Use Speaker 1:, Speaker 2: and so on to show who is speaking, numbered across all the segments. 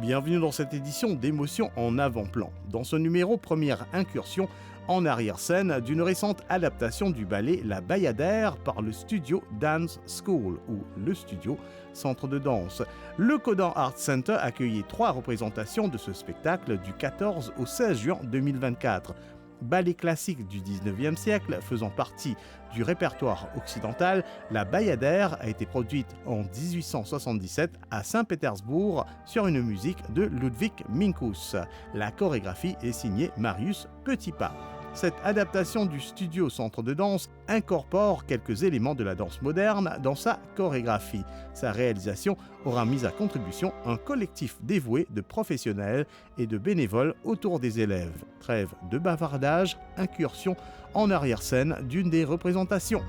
Speaker 1: Bienvenue dans cette édition d'Émotion en avant-plan. Dans ce numéro, première incursion en arrière-scène d'une récente adaptation du ballet La Bayadère par le studio Dance School ou le studio Centre de danse. Le Codan Art Center accueillait 3 représentations de ce spectacle du 14 au 16 juin 2024. Ballet classique du 19e siècle faisant partie du répertoire occidental, La Bayadère a été produite en 1877 à Saint-Pétersbourg sur une musique de Ludwig Minkus. La chorégraphie est signée Marius Petipa. Cette adaptation du studio Centre de danse incorpore quelques éléments de la danse moderne dans sa chorégraphie. Sa réalisation aura mis à contribution un collectif dévoué de professionnels et de bénévoles autour des élèves. Trêve de bavardage, incursion en arrière-scène d'une des représentations.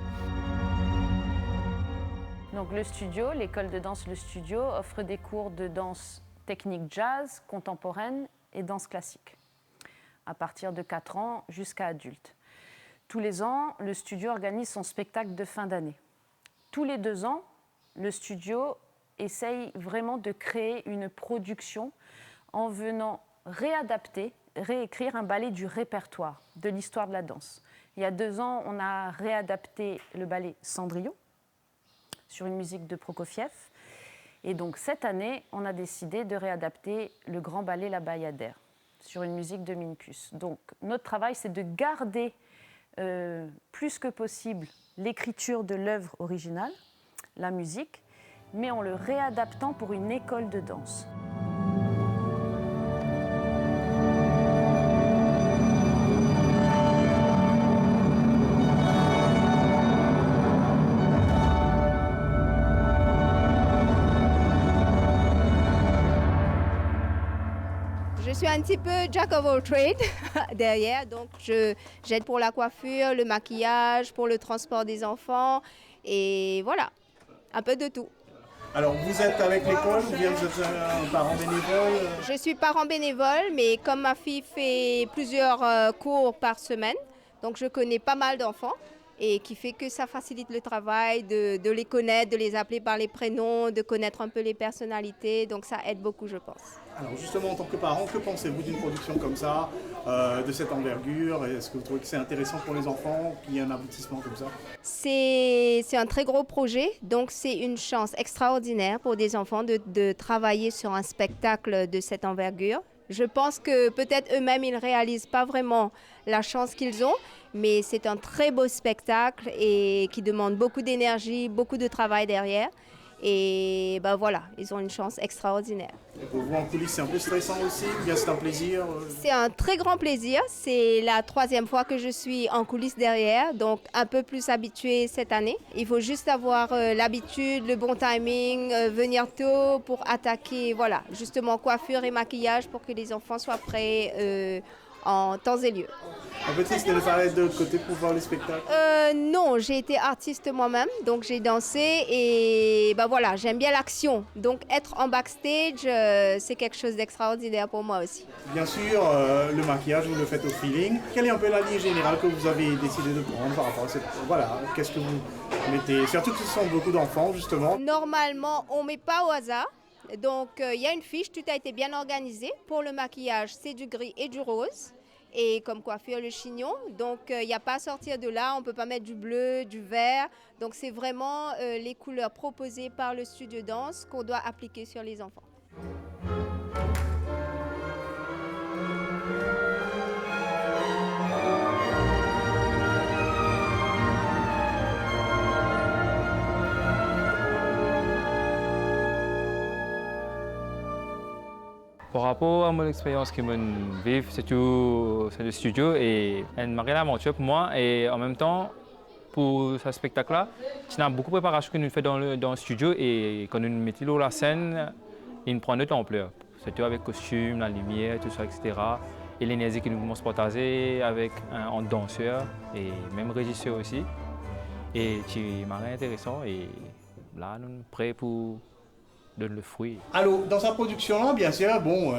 Speaker 2: Donc le studio, l'école de danse Le Studio, offre des cours de danse technique jazz, contemporaine et danse classique, à partir de 4 ans jusqu'à adulte. Tous les ans, le studio organise son spectacle de fin d'année. Tous les 2 ans, le studio essaye vraiment de créer une production en venant réécrire un ballet du répertoire, de l'histoire de la danse. Il y a 2 ans, on a réadapté le ballet Cendrillon sur une musique de Prokofiev. Et donc cette année, on a décidé de réadapter le grand ballet La Bayadère sur une musique de Minkus. Donc notre travail, c'est de garder plus que possible l'écriture de l'œuvre originale, la musique, mais en le réadaptant pour une école de danse.
Speaker 3: Je suis un petit peu jack of all trades derrière, donc j'aide pour la coiffure, le maquillage, pour le transport des enfants et voilà, un peu de tout.
Speaker 1: Alors vous êtes avec l'école ou bien vous êtes un parent bénévole?
Speaker 3: Je suis parent bénévole, mais comme ma fille fait plusieurs cours par semaine, donc je connais pas mal d'enfants et qui fait que ça facilite le travail de les connaître, de les appeler par les prénoms, de connaître un peu les personnalités, donc ça aide beaucoup je pense.
Speaker 1: Alors justement, en tant que parent, que pensez-vous d'une production comme ça, de cette envergure? Est-ce que vous trouvez que c'est intéressant pour les enfants qu'il y ait un aboutissement comme ça?
Speaker 3: C'est un très gros projet, donc c'est une chance extraordinaire pour des enfants de travailler sur un spectacle de cette envergure. Je pense que peut-être eux-mêmes, ils ne réalisent pas vraiment la chance qu'ils ont, mais c'est un très beau spectacle et qui demande beaucoup d'énergie, beaucoup de travail derrière. Et ben voilà, ils ont une chance extraordinaire.
Speaker 1: Et pour vous en coulisses, c'est un peu stressant aussi, ou bien c'est un plaisir?
Speaker 3: C'est un très grand plaisir. C'est la 3e fois que je suis en coulisses derrière, donc un peu plus habituée cette année. Il faut juste avoir l'habitude, le bon timing, venir tôt pour attaquer, voilà, justement coiffure et maquillage pour que les enfants soient prêts en temps et lieu.
Speaker 1: En fait, c'était de faire de l'autre côté pour voir les spectacles?
Speaker 3: Non, j'ai été artiste moi-même, donc j'ai dansé et ben voilà, j'aime bien l'action. Donc être en backstage, c'est quelque chose d'extraordinaire pour moi aussi.
Speaker 1: Bien sûr, le maquillage, vous le faites au feeling. Quelle est un peu la ligne générale que vous avez décidé de prendre par rapport à cette... Voilà, qu'est-ce que vous mettez? Surtout que ce sont beaucoup d'enfants, justement.
Speaker 3: Normalement, on ne met pas au hasard. Donc il y a une fiche, tout a été bien organisé. Pour le maquillage, c'est du gris et du rose. Et comme coiffure, le chignon. Donc il n'y a pas à sortir de là, on ne peut pas mettre du bleu, du vert. Donc c'est vraiment les couleurs proposées par le studio danse qu'on doit appliquer sur les enfants.
Speaker 4: Par rapport à mon expérience que je vis, c'est le studio et une marine aventure pour moi. Et en même temps, pour ce spectacle-là, il y a beaucoup de préparation que nous faisons dans le studio et quand nous mettons la scène, il prend notre ampleur. Surtout avec le costume, la lumière, tout ça, etc. Et l'énergie que nous commençons à partager avec un danseur et même régisseur aussi. Et c'est marrant intéressant et là, nous sommes prêts pour donner le fruit.
Speaker 1: Alors, dans sa production-là, bien sûr, bon,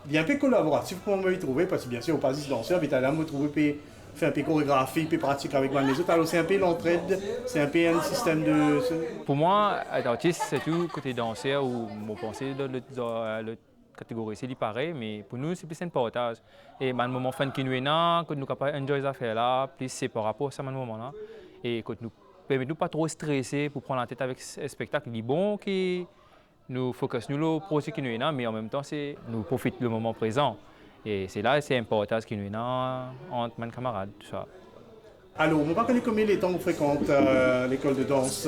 Speaker 1: il y a un peu collaboratif pour me y trouver, parce que bien sûr, au pas danseur, mais là, me trouver fait un peu chorégraphie, puis pratique avec moi les autres. Alors c'est un peu l'entraide, c'est un peu un système de...
Speaker 4: Pour moi, être artiste, c'est tout côté danseur où mon pensée de catégorie, c'est pareil, mais pour nous, c'est plus un partage. Et le moment fun qui nous est là, que nous sommes capables d'enjoyer les affaires là, plus c'est par rapport à ce moment-là. Et que nous permet de pas trop stresser pour prendre la tête avec ce spectacle. Il est bon que nous focus sur le projet qui nous est là, mais en même temps, nous profitons du moment présent. Et c'est là, c'est un partage qui nous est là entre mes camarades, tout ça.
Speaker 1: Alors, on va connaître combien de temps vous fréquentez l'école de danse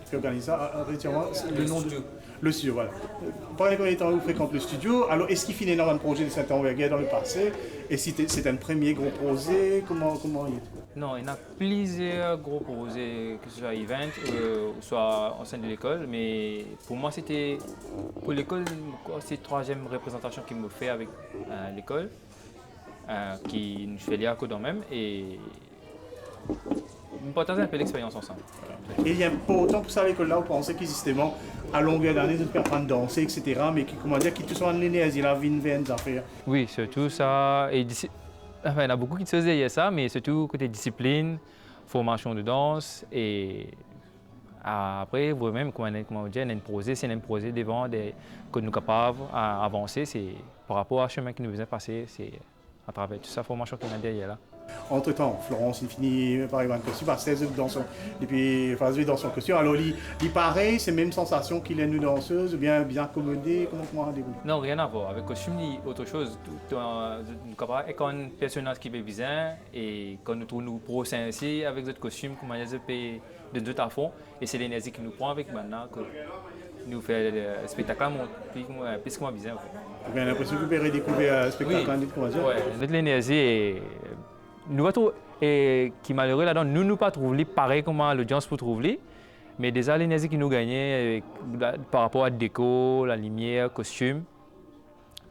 Speaker 1: qui organise ça. Retiens-moi le nom de... Le studio, voilà. On va connaître combien de temps vous fréquentez le studio. Alors, est-ce qu'il finit énormément de projets de cette envergure dans le passé? Et si c'est un premier gros projet, comment il est?
Speaker 4: Non, il y a plusieurs gros projets, que ce soit event ou soit au sein de l'école. Mais pour moi, c'était pour l'école, c'est la troisième représentation qu'il me fait avec l'école, qui nous fait lire quand même. Et nous partageons un peu l'expérience ensemble.
Speaker 1: Et il y a pas autant pour ça à l'école là, vous pensez qu'ils justement à longueur d'année de faire apprendre à danser, etc. Mais qui, comment dire, qui tout soit en l'énergie, la vie, une veine, ça fait.
Speaker 4: Oui, surtout ça. Et enfin, il y en a beaucoup qui se faisaient ça, mais surtout côté discipline, formation de danse. Et après, vous-même, comment dire, un projet, c'est un projet devant que nous sommes capables d'avancer. C'est par rapport à ce chemin qui nous faisait passer, c'est à travers toute sa formation qu'on a derrière là.
Speaker 1: Entre-temps, Florence, il finit par exemple un costume, à 16 dans son, et puis dans son costume. Alors, il pareil, c'est même sensation qu'il est une danseuse, bien accommodée, comment on déroule?
Speaker 4: Non, rien à voir. Avec le costume, il autre chose. Et quand un personnage qui est bizarre, et quand nous trouvons pour ainsi avec notre costume, comment il y de deux à fond, et c'est l'énergie qui nous prend avec maintenant, que nous fait le spectacle plus qu'on bizarre.
Speaker 1: Vous avez l'impression que vous pouvez redécouvrir le spectacle en ligne, comment dire?
Speaker 4: Oui, notre énergie est. Nous et qui malheureux là-dedans, nous pas trouver pareil comme l'audience peut trouver, mais déjà l'énergie qui nous gagnait par rapport à la déco, la lumière, costume,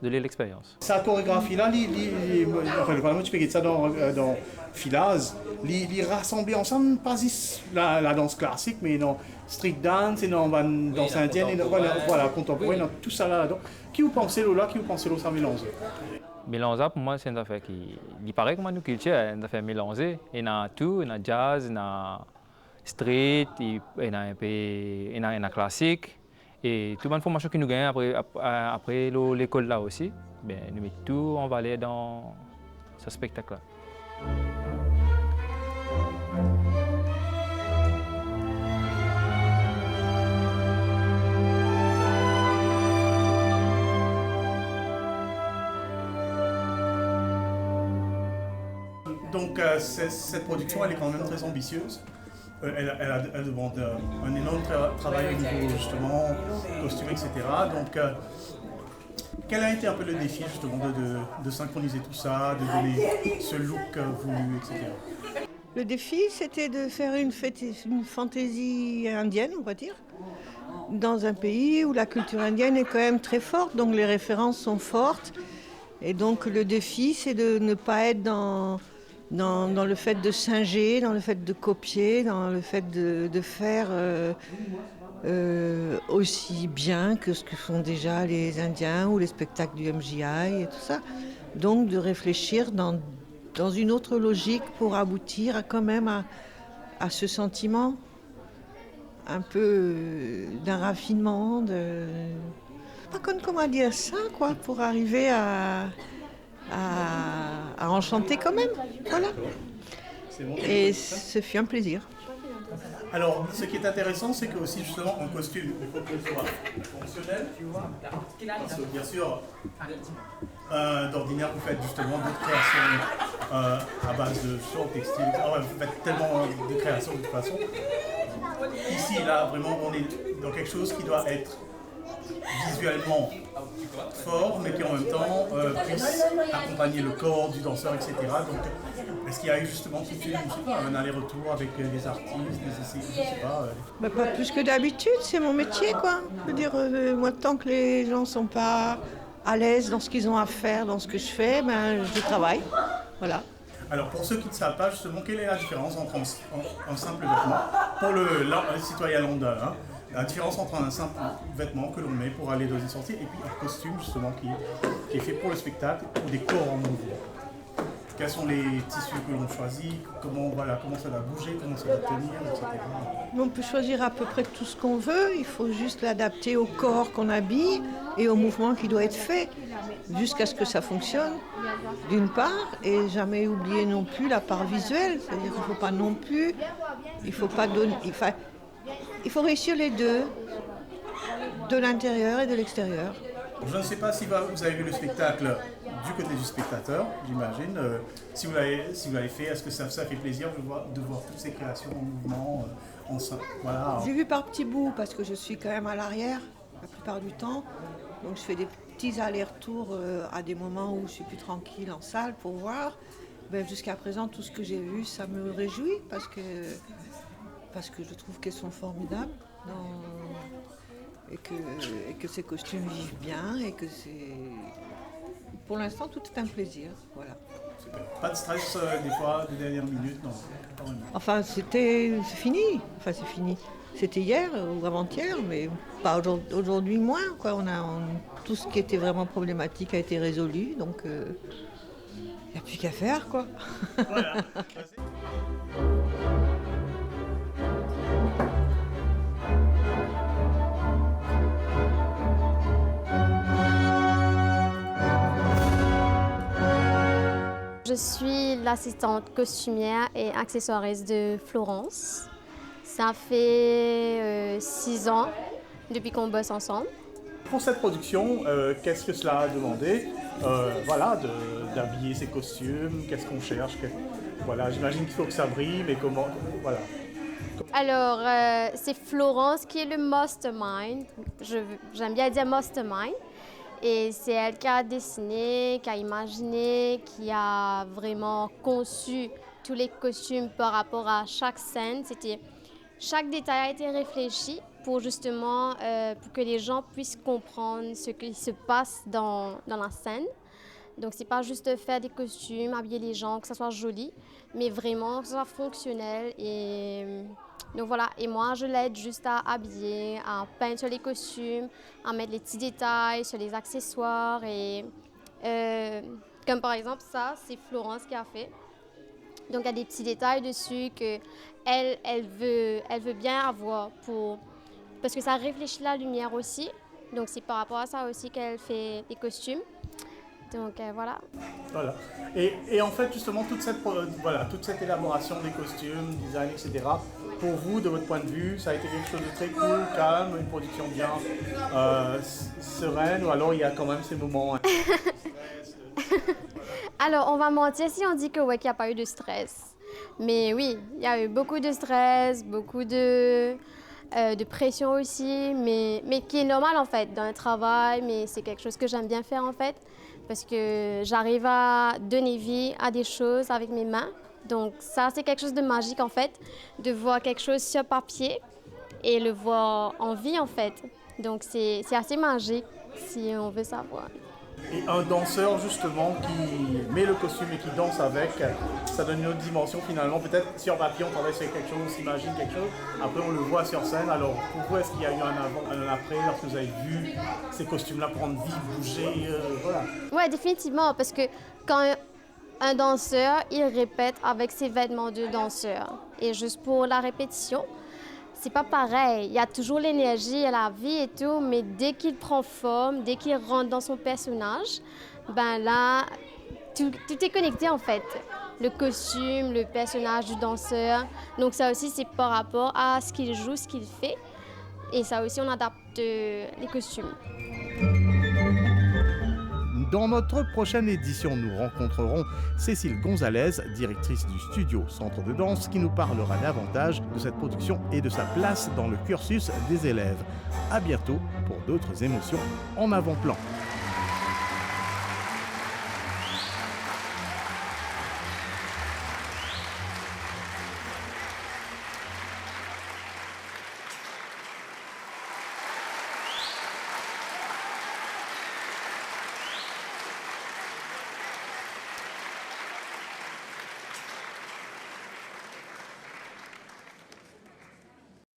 Speaker 4: de l'expérience.
Speaker 1: Sa chorégraphie là, vraiment tu peux dire ça dans Filaz, il rassemble ensemble pas la danse classique, mais dans street dance et dans danse indienne, et voilà, contemporaine, tout ça là-dedans. Qui vous pensez là, ça mélange?
Speaker 4: Mélanger, pour moi, c'est une affaire qui paraît comme une culture, une affaire mélangée. Il y a tout, il y a jazz, il y a street, il y a classique. Et toute l'information que nous gagnons après l'école là aussi, ben, nous mettons tout en valeur dans ce spectacle-là.
Speaker 1: Donc cette production, elle est quand même très ambitieuse. Elle demande un énorme travail au niveau justement costume, etc. Donc quel a été un peu le défi justement de synchroniser tout ça, de donner ce look voulu, etc.
Speaker 5: Le défi, c'était de faire une fantaisie indienne, on va dire, dans un pays où la culture indienne est quand même très forte, donc les références sont fortes. Et donc le défi, c'est de ne pas être dans le fait de singer, dans le fait de copier, dans le fait de faire aussi bien que ce que font déjà les Indiens ou les spectacles du MJI et tout ça. Donc de réfléchir dans une autre logique pour aboutir quand même à ce sentiment un peu d'un raffinement, comment dire ça, quoi, pour arriver à enchanter quand même, voilà. Et ce fut un plaisir.
Speaker 1: Alors, ce qui est intéressant, c'est que aussi justement en costume, il faut qu'il soit fonctionnel, parce que bien sûr, d'ordinaire, vous faites justement d'autres créations à base de short, textile, vous faites tellement de créations de toute façon. Ici, là, vraiment, on est dans quelque chose qui doit être visuellement fort, mais qui en même temps puisse accompagner le corps du danseur, etc. Donc, est-ce qu'il y a eu justement un aller-retour avec les artistes, des essais, je sais pas
Speaker 5: Pas plus que d'habitude, c'est mon métier, quoi. Je veux dire, moi, tant que les gens sont pas à l'aise dans ce qu'ils ont à faire, dans ce que je fais, je travaille, voilà.
Speaker 1: Alors, pour ceux qui ne savent pas, justement, quelle est la différence entre un simple vêtement, pour le citoyen lambda, hein, la différence entre un simple vêtement que l'on met pour aller dans une sortie et puis un costume, justement, qui est fait pour le spectacle, pour des corps en mouvement. Quels sont les tissus que l'on choisit, comment ça va bouger, comment ça va tenir, etc.
Speaker 5: On peut choisir à peu près tout ce qu'on veut, il faut juste l'adapter au corps qu'on habille et au mouvement qui doit être fait, jusqu'à ce que ça fonctionne, d'une part, et jamais oublier non plus la part visuelle, c'est-à-dire qu'il ne faut pas non plus, il faut réussir les deux, de l'intérieur et de l'extérieur.
Speaker 1: Je ne sais pas si vous avez vu le spectacle du côté du spectateur, j'imagine. Si vous l'avez fait, est-ce que ça fait plaisir de voir toutes ces créations en mouvement ensemble? Voilà.
Speaker 5: J'ai vu par petits bouts parce que je suis quand même à l'arrière la plupart du temps. Donc je fais des petits allers-retours à des moments où je suis plus tranquille en salle pour voir. Ben, jusqu'à présent, tout ce que j'ai vu, ça me réjouit parce que je trouve qu'elles sont formidables. Et que ces costumes vivent bien et que c'est... Pour l'instant, tout est un plaisir, voilà.
Speaker 1: Super. Pas de stress des fois, de dernière minute, non?
Speaker 5: Enfin, c'est fini. Enfin, c'est fini. C'était hier ou avant-hier, mais pas aujourd'hui moins, quoi. Tout ce qui était vraiment problématique a été résolu, donc il n'y a plus qu'à faire, quoi.
Speaker 1: Voilà.
Speaker 6: Je suis l'assistante costumière et accessoiriste de Florence. Ça fait 6 ans depuis qu'on bosse ensemble.
Speaker 1: Pour cette production, qu'est-ce que cela a demandé d'habiller ces costumes, qu'est-ce qu'on cherche voilà, j'imagine qu'il faut que ça brille, mais comment... Voilà.
Speaker 6: Alors, c'est Florence qui est le mastermind. J'aime bien dire mastermind. Et c'est elle qui a dessiné, qui a imaginé, qui a vraiment conçu tous les costumes par rapport à chaque scène. Chaque détail a été réfléchi pour justement pour que les gens puissent comprendre ce qui se passe dans la scène. Donc, c'est pas juste faire des costumes, habiller les gens, que ça soit joli, mais vraiment que ça soit fonctionnel. Donc voilà, et moi je l'aide juste à habiller, à peindre sur les costumes, à mettre les petits détails sur les accessoires. Et comme par exemple ça, c'est Florence qui a fait. Donc il y a des petits détails dessus que elle veut bien avoir parce que ça réfléchit la lumière aussi. Donc c'est par rapport à ça aussi qu'elle fait les costumes. Donc voilà.
Speaker 1: Voilà. Et en fait, justement, toute cette élaboration des costumes, design, etc., pour vous, de votre point de vue, ça a été quelque chose de très cool, calme, une production bien sereine, ou alors il y a quand même ces moments...
Speaker 6: Alors, on va mentir si on dit que qu'il n'y a pas eu de stress. Mais oui, il y a eu beaucoup de stress, beaucoup de pression aussi, mais qui est normal en fait dans le travail, mais c'est quelque chose que j'aime bien faire en fait, parce que j'arrive à donner vie à des choses avec mes mains. Donc ça, c'est quelque chose de magique en fait, de voir quelque chose sur papier et le voir en vie en fait. Donc c'est assez magique si on veut savoir.
Speaker 1: Et un danseur justement qui met le costume et qui danse avec, ça donne une autre dimension finalement. Peut-être sur papier on travaille sur quelque chose, on s'imagine quelque chose, après on le voit sur scène. Alors pour vous, est-ce qu'il y a eu un avant, un après lorsque vous avez vu ces costumes-là prendre vie, bouger, voilà?
Speaker 6: Ouais, définitivement, parce que quand un danseur, il répète avec ses vêtements de danseur. Et juste pour la répétition, c'est pas pareil. Il y a toujours l'énergie, la vie et tout, mais dès qu'il prend forme, dès qu'il rentre dans son personnage, ben là, tout est connecté en fait. Le costume, le personnage du danseur. Donc ça aussi, c'est par rapport à ce qu'il joue, ce qu'il fait. Et ça aussi, on adapte les costumes.
Speaker 1: Dans notre prochaine édition, nous rencontrerons Cécile Gonzalez, directrice du studio Centre de Danse, qui nous parlera davantage de cette production et de sa place dans le cursus des élèves. À bientôt pour d'autres émotions en avant-plan.